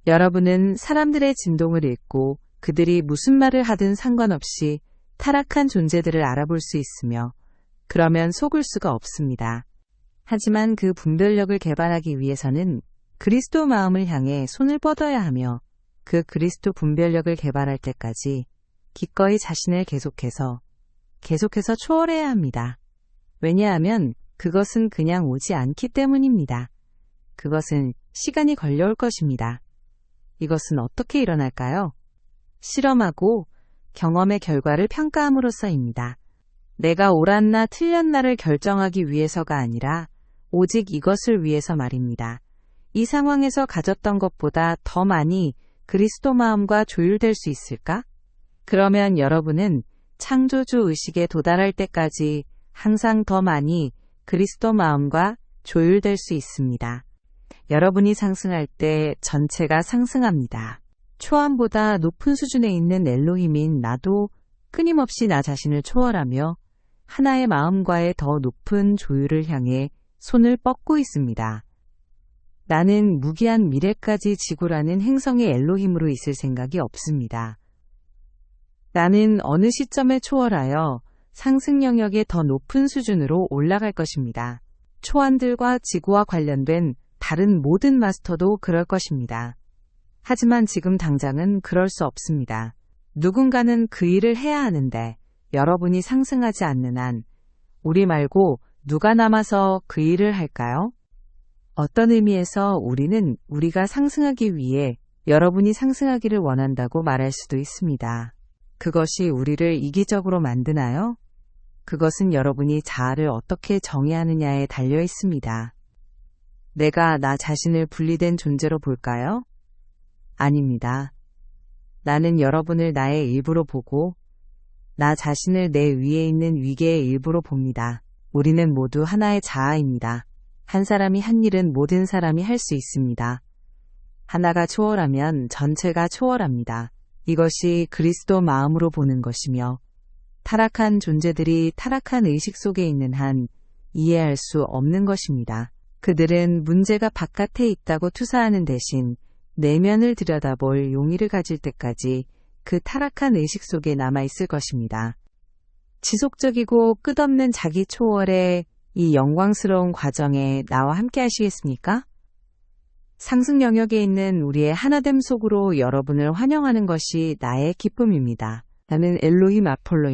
여러분은 사람들의 진동을 읽고 그들이 무슨 말을 하든 상관없이 타락한 존재들을 알아볼 수 있으며 그러면 속을 수가 없습니다. 하지만 그 분별력을 개발하기 위해서는 그리스도 마음을 향해 손을 뻗어야 하며 그 그리스도 분별력을 개발할 때까지 기꺼이 자신을 계속해서 초월해야 합니다. 왜냐하면 그것은 그냥 오지 않기 때문입니다. 그것은 시간이 걸려올 것입니다. 이것은 어떻게 일어날까요? 실험하고 경험의 결과를 평가함으로써입니다. 내가 옳았나 틀렸나를 결정하기 위해서가 아니라 오직 이것을 위해서 말입니다. 이 상황에서 가졌던 것보다 더 많이 그리스도 마음과 조율될 수 있을까? 그러면 여러분은 창조주 의식에 도달할 때까지 항상 더 많이 그리스도 마음과 조율될 수 있습니다. 여러분이 상승할 때 전체가 상승합니다. 초안보다 높은 수준에 있는 엘로힘인 나도 끊임없이 나 자신을 초월하며 하나의 마음과의 더 높은 조율을 향해 손을 뻗고 있습니다. 나는 무기한 미래까지 지구라는 행성의 엘로힘으로 있을 생각이 없습니다. 나는 어느 시점에 초월하여 상승 영역의 더 높은 수준으로 올라갈 것입니다. 초안들과 지구와 관련된 다른 모든 마스터도 그럴 것입니다. 하지만 지금 당장은 그럴 수 없습니다. 누군가는 그 일을 해야 하는데 여러분이 상승하지 않는 한 우리 말고 누가 남아서 그 일을 할까요? 어떤 의미에서 우리는 우리가 상승하기 위해 여러분이 상승하기를 원한다고 말할 수도 있습니다. 그것이 우리를 이기적으로 만드나요? 그것은 여러분이 자아를 어떻게 정의하느냐에 달려 있습니다. 내가 나 자신을 분리된 존재로 볼까요? 아닙니다. 나는 여러분을 나의 일부로 보고 나 자신을 내 위에 있는 위계의 일부로 봅니다. 우리는 모두 하나의 자아입니다. 한 사람이 한 일은 모든 사람이 할 수 있습니다. 하나가 초월하면 전체가 초월합니다. 이것이 그리스도 마음으로 보는 것이며 타락한 존재들이 타락한 의식 속에 있는 한 이해할 수 없는 것입니다. 그들은 문제가 바깥에 있다고 투사하는 대신 내면을 들여다볼 용의를 가질 때까지 그 타락한 의식 속에 남아있을 것입니다. 지속적이고 끝없는 자기 초월의 이 영광스러운 과정에 나와 함께 하시겠습니까? 상승 영역에 있는 우리의 하나됨 속으로 여러분을 환영하는 것이 나의 기쁨입니다. 나는 엘로힘 아폴로